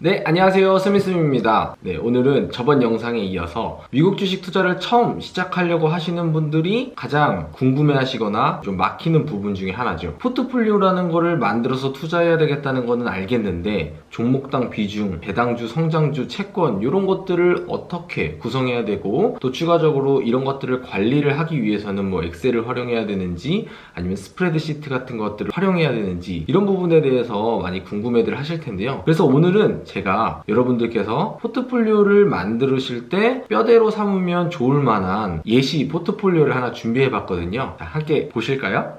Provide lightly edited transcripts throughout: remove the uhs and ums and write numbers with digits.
네, 안녕하세요. 스미스미입니다. 네, 오늘은 저번 영상에 이어서 미국 주식 투자를 처음 시작하려고 하시는 분들이 가장 궁금해 하시거나 좀 막히는 부분 중에 하나죠. 포트폴리오라는 거를 만들어서 투자해야 되겠다는 거는 알겠는데 종목당 비중, 배당주, 성장주, 채권 이런 것들을 어떻게 구성해야 되고 또 추가적으로 이런 것들을 관리를 하기 위해서는 뭐 엑셀을 활용해야 되는지 아니면 스프레드 시트 같은 것들을 활용해야 되는지 이런 부분에 대해서 많이 궁금해들 하실 텐데요. 그래서 오늘은 제가 여러분들께서 포트폴리오를 만드실 때 뼈대로 삼으면 좋을 만한 예시 포트폴리오를 하나 준비해 봤거든요. 자, 함께 보실까요?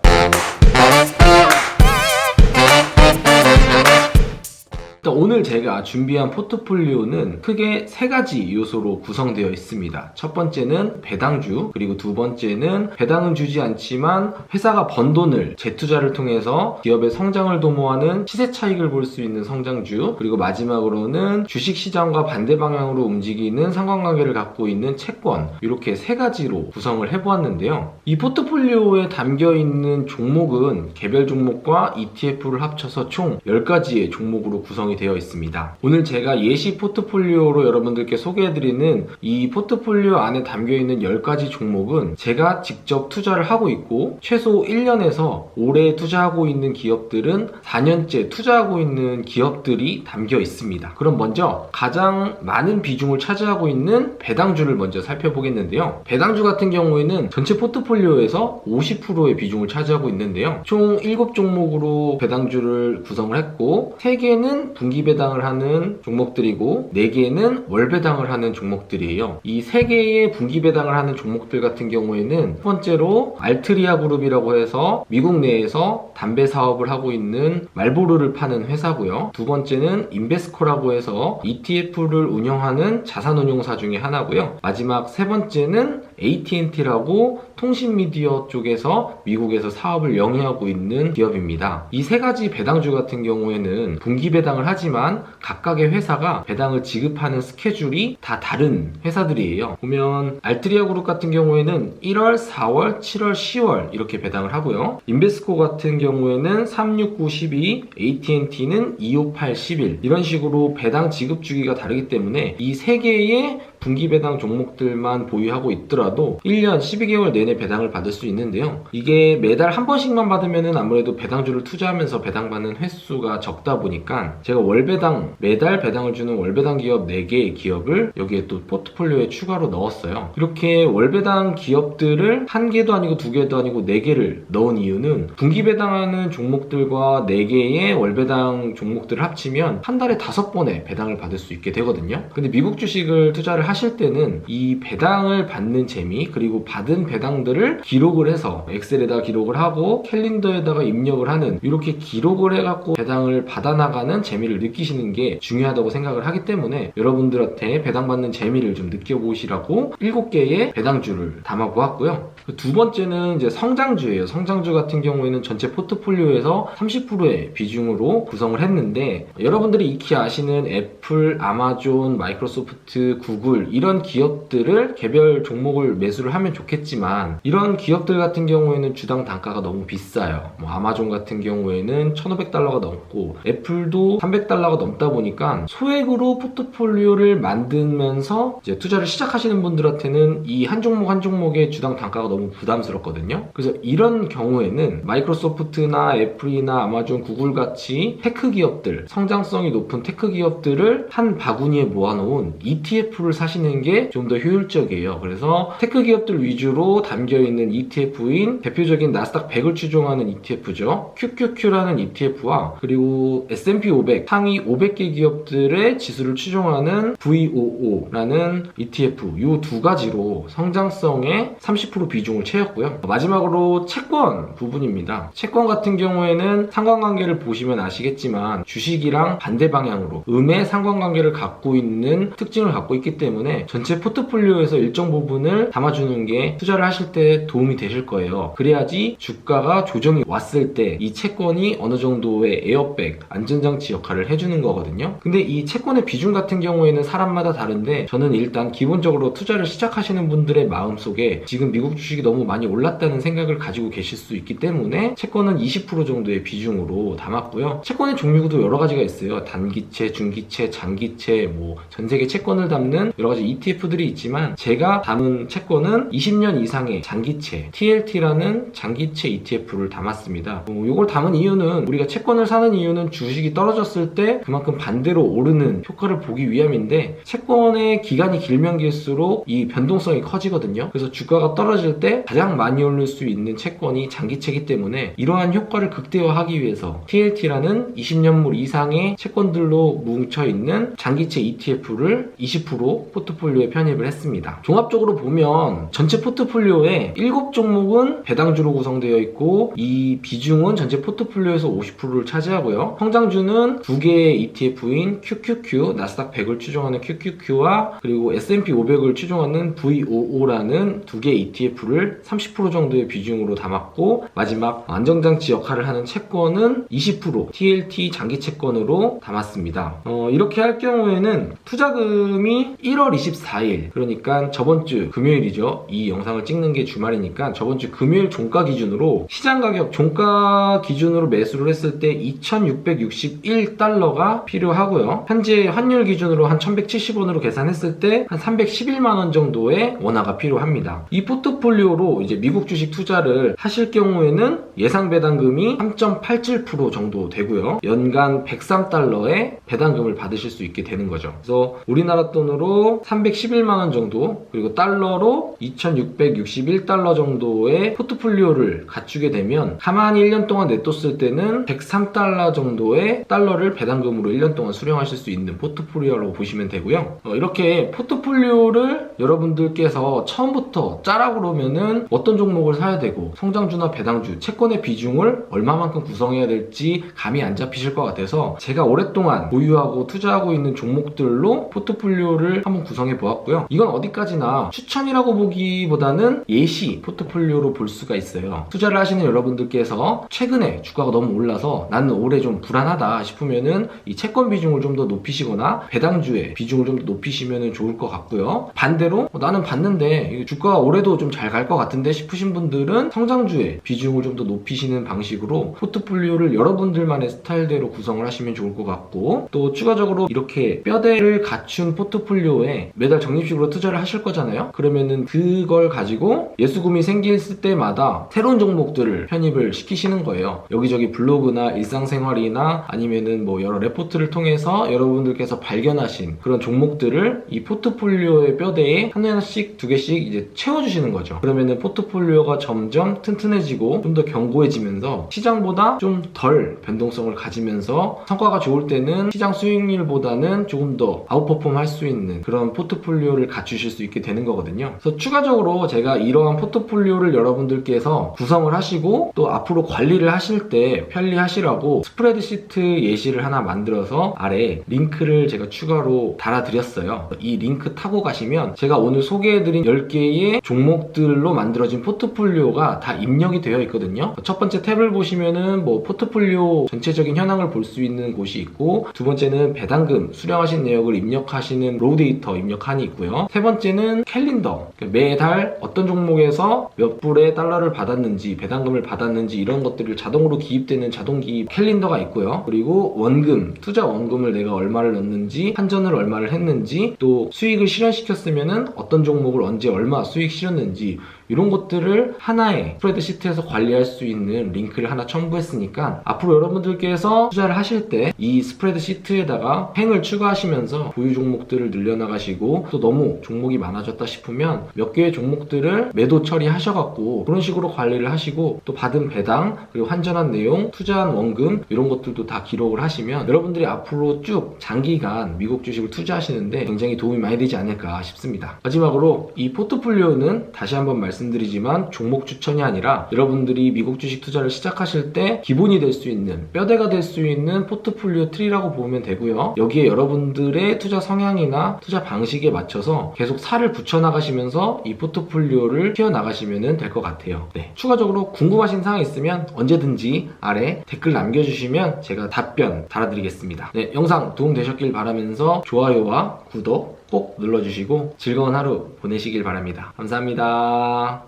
오늘 제가 준비한 포트폴리오는 크게 세 가지 요소로 구성되어 있습니다. 첫 번째는 배당주, 그리고 두 번째는 배당은 주지 않지만 회사가 번 돈을 재투자를 통해서 기업의 성장을 도모하는 시세 차익을 볼 수 있는 성장주, 그리고 마지막으로는 주식시장과 반대 방향으로 움직이는 상관관계를 갖고 있는 채권, 이렇게 세 가지로 구성을 해보았는데요. 이 포트폴리오에 담겨있는 종목은 개별 종목과 ETF를 합쳐서 총 10가지의 종목으로 구성이 되어 있습니다. 오늘 제가 예시 포트폴리오로 여러분들께 소개해드리는 이 포트폴리오 안에 담겨있는 10가지 종목은 제가 직접 투자를 하고 있고 최소 1년에서 올해 투자하고 있는 기업들은 4년째 투자하고 있는 기업들이 담겨 있습니다. 그럼 먼저 가장 많은 비중을 차지하고 있는 배당주를 먼저 살펴보겠는데요. 배당주 같은 경우에는 전체 포트폴리오에서 50%의 비중을 차지하고 있는데요. 총 7종목으로 배당주를 구성을 했고 3개는 분기 배당을 하는 종목들이고 4개는 월 배당을 하는 종목들이에요. 이 3개의 분기 배당을 하는 종목들 같은 경우에는 첫 번째로 알트리아 그룹이라고 해서 미국 내에서 담배 사업을 하고 있는 말보로를 파는 회사고요. 두 번째는 인베스코라고 해서 ETF를 운영하는 자산운용사 중에 하나고요. 마지막 세 번째는 AT&T라고 통신미디어 쪽에서 미국에서 사업을 영위하고 있는 기업입니다. 이 세 가지 배당주 같은 경우에는 분기 배당을 하지만 각각의 회사가 배당을 지급하는 스케줄이 다 다른 회사들이에요. 보면 알트리아 그룹 같은 경우에는 1월, 4월, 7월, 10월 이렇게 배당을 하고요. 인베스코 같은 경우에는 3, 6, 9, 12, AT&T는 2, 5, 8, 11 이런 식으로 배당 지급 주기가 다르기 때문에 이 세 개의 분기 배당 종목들만 보유하고 있더라도 1년 12개월 내내 배당을 받을 수 있는데요. 이게 매달 한 번씩만 받으면은 아무래도 배당주를 투자하면서 배당받는 횟수가 적다 보니까 제가 월배당, 매달 배당을 주는 월배당 기업 4개의 기업을 여기에 또 포트폴리오에 추가로 넣었어요. 이렇게 월배당 기업들을 1개도 아니고 2개도 아니고 4개를 넣은 이유는 분기 배당하는 종목들과 4개의 월배당 종목들을 합치면 한 달에 5번의 배당을 받을 수 있게 되거든요. 근데 미국 주식을 투자를 하실 때는 이 배당을 받는 재미 그리고 받은 배당들을 기록을 해서 엑셀에다 기록을 하고 캘린더에다가 입력을 하는 이렇게 기록을 해갖고 배당을 받아나가는 재미를 느끼시는 게 중요하다고 생각을 하기 때문에 여러분들한테 배당받는 재미를 좀 느껴보시라고 7개의 배당주를 담아보았고요. 두 번째는 이제 성장주예요. 성장주 같은 경우에는 전체 포트폴리오에서 30%의 비중으로 구성을 했는데 여러분들이 익히 아시는 애플, 아마존, 마이크로소프트, 구글 이런 기업들을 개별 종목을 매수를 하면 좋겠지만 이런 기업들 같은 경우에는 주당 단가가 너무 비싸요. 아마존 같은 경우에는 1,500달러가 넘고 애플도 300달러가 넘다 보니까 소액으로 포트폴리오를 만들면서 이제 투자를 시작하시는 분들한테는 이 한 종목 한 종목의 주당 단가가 너무 부담스럽거든요. 그래서 이런 경우에는 마이크로소프트나 애플이나 아마존, 구글 같이 테크 기업들, 성장성이 높은 테크 기업들을 한 바구니에 모아놓은 ETF를 사시는 게 좀 더 효율적이에요. 그래서 테크 기업들 위주로 담겨있는 ETF인 대표적인 나스닥 100을 추종하는 ETF죠. QQQ라는 ETF와 그리고 S&P 500 상위 500개 기업들의 지수를 추종하는 VOO라는 ETF 이 두 가지로 성장성에 30% 비중을 채웠고요. 마지막으로 채권 부분입니다. 채권 같은 경우에는 상관관계를 보시면 아시겠지만 주식이랑 반대 방향으로 음의 상관관계를 갖고 있는 특징을 갖고 있기 때문에 때문에 전체 포트폴리오에서 일정 부분을 담아주는 게 투자를 하실 때 도움이 되실 거예요. 그래야지 주가가 조정이 왔을 때 이 채권이 어느 정도의 에어백, 안전장치 역할을 해주는 거거든요. 근데 이 채권의 비중 같은 경우에는 사람마다 다른데 저는 일단 기본적으로 투자를 시작하시는 분들의 마음속에 지금 미국 주식이 너무 많이 올랐다는 생각을 가지고 계실 수 있기 때문에 채권은 20% 정도의 비중으로 담았고요. 채권의 종류도 여러 가지가 있어요. 단기채, 중기채, 장기채, 뭐 전세계 채권을 담는 여러 가지 ETF들이 있지만 제가 담은 채권은 20년 이상의 장기채, TLT라는 장기채 ETF를 담았습니다. 이걸 담은 이유는 우리가 채권을 사는 이유는 주식이 떨어졌을 때 그만큼 반대로 오르는 효과를 보기 위함인데 채권의 기간이 길면 길수록 이 변동성이 커지거든요. 그래서 주가가 떨어질 때 가장 많이 오를 수 있는 채권이 장기채이기 때문에 이러한 효과를 극대화하기 위해서 TLT라는 20년물 이상의 채권들로 뭉쳐있는 장기채 ETF를 20% 포트폴리오에 편입을 했습니다. 종합적으로 보면 전체 포트폴리오에 7종목은 배당주로 구성되어 있고 이 비중은 전체 포트폴리오에서 50%를 차지하고요. 성장주는 2개의 ETF인 QQQ, 나스닥 100을 추종하는 QQQ와 그리고 S&P 500을 추종하는 VOO라는 2개의 ETF를 30% 정도의 비중으로 담았고 마지막 안정장치 역할을 하는 채권은 20% TLT 장기 채권으로 담았습니다. 이렇게 할 경우에는 투자금이 1월 24일 그러니까 저번주 금요일이죠. 이 영상을 찍는 게 주말이니까 저번주 금요일 종가 기준으로 시장 가격 종가 기준으로 매수를 했을 때 2,661달러가 필요하고요. 현재 환율 기준으로 한 1,170원으로 계산했을 때 한 311만원 정도의 원화가 필요합니다. 이 포트폴리오로 이제 미국 주식 투자를 하실 경우에는 예상 배당금이 3.87% 정도 되고요. 연간 103달러의 배당금을 받으실 수 있게 되는 거죠. 그래서 우리나라 돈으로 311만원 정도 그리고 달러로 2,661달러 정도의 포트폴리오를 갖추게 되면 가만히 1년 동안 내뒀을 때는 103달러 정도의 달러를 배당금으로 1년 동안 수령하실 수 있는 포트폴리오라고 보시면 되고요. 이렇게 포트폴리오를 여러분들께서 처음부터 짜라 그러면은 어떤 종목을 사야 되고 성장주나 배당주, 채권의 비중을 얼마만큼 구성해야 될지 감이 안 잡히실 것 같아서 제가 오랫동안 보유하고 투자하고 있는 종목들로 포트폴리오를 한번 구성해 보았고요. 이건 어디까지나 추천이라고 보기보다는 예시 포트폴리오로 볼 수가 있어요. 투자를 하시는 여러분들께서 최근에 주가가 너무 올라서 나는 올해 좀 불안하다 싶으면은 이 채권 비중을 좀 더 높이시거나 배당주의 비중을 좀 더 높이시면 좋을 것 같고요. 반대로 나는 봤는데 주가가 올해도 좀 잘 갈 것 같은데 싶으신 분들은 성장주의 비중을 좀 더 높이시는 방식으로 포트폴리오를 여러분들만의 스타일대로 구성을 하시면 좋을 것 같고 또 추가적으로 이렇게 뼈대를 갖춘 포트폴리오에 매달 적립식으로 투자를 하실 거잖아요. 그러면은 그걸 가지고 예수금이 생겼을 때마다 새로운 종목들을 편입을 시키시는 거예요. 여기저기 블로그나 일상생활이나 아니면은 뭐 여러 레포트를 통해서 여러분들께서 발견하신 그런 종목들을 이 포트폴리오의 뼈대에 하나씩 두 개씩 이제 채워주시는 거죠. 그러면은 포트폴리오가 점점 튼튼해지고 좀 더 견고해지면서 시장보다 좀 덜 변동성을 가지면서 성과가 좋을 때는 시장 수익률보다는 조금 더 아웃퍼폼 할 수 있는 그런 포트폴리오를 갖추실 수 있게 되는 거거든요. 그래서 추가적으로 제가 이러한 포트폴리오를 여러분들께서 구성을 하시고 또 앞으로 관리를 하실 때 편리하시라고 스프레드시트 예시를 하나 만들어서 아래 링크를 제가 추가로 달아드렸어요. 이 링크 타고 가시면 제가 오늘 소개해드린 10개의 종목들로 만들어진 포트폴리오가 다 입력이 되어 있거든요. 첫 번째 탭을 보시면은 뭐 포트폴리오 전체적인 현황을 볼 수 있는 곳이 있고 두 번째는 배당금 수령하신 내역을 입력하시는 로우 데이터 입력칸이 있고요. 세 번째는 캘린더 매달 어떤 종목에서 몇 불의 달러를 받았는지 배당금을 받았는지 이런 것들을 자동으로 기입되는 자동 기입 캘린더가 있고요. 그리고 원금 투자 원금을 내가 얼마를 넣는지 환전을 얼마를 했는지 또 수익을 실현시켰으면은 어떤 종목을 언제 얼마 수익 실었는지 이런 것들을 하나의 스프레드시트에서 관리할 수 있는 링크를 하나 첨부했으니까 앞으로 여러분들께서 투자를 하실 때 이 스프레드시트에다가 횡을 추가하시면서 보유 종목들을 늘려나가시고 또 너무 종목이 많아졌다 싶으면 몇 개의 종목들을 매도 처리하셔갖고 그런 식으로 관리를 하시고 또 받은 배당 그리고 환전한 내용 투자한 원금 이런 것들도 다 기록을 하시면 여러분들이 앞으로 쭉 장기간 미국 주식을 투자하시는데 굉장히 도움이 많이 되지 않을까 싶습니다. 마지막으로 이 포트폴리오는 다시 한번 말씀 말씀드리지만 종목 추천이 아니라 여러분들이 미국 주식 투자를 시작하실 때 기본이 될 수 있는, 뼈대가 될 수 있는 포트폴리오 트리라고 보면 되고요. 여기에 여러분들의 투자 성향이나 투자 방식에 맞춰서 계속 살을 붙여나가시면서 이 포트폴리오를 키워나가시면 될 것 같아요. 네, 추가적으로 궁금하신 사항 있으면 언제든지 아래 댓글 남겨주시면 제가 답변 달아드리겠습니다. 네, 영상 도움되셨길 바라면서 좋아요와 구독 꼭 눌러주시고 즐거운 하루 보내시길 바랍니다. 감사합니다.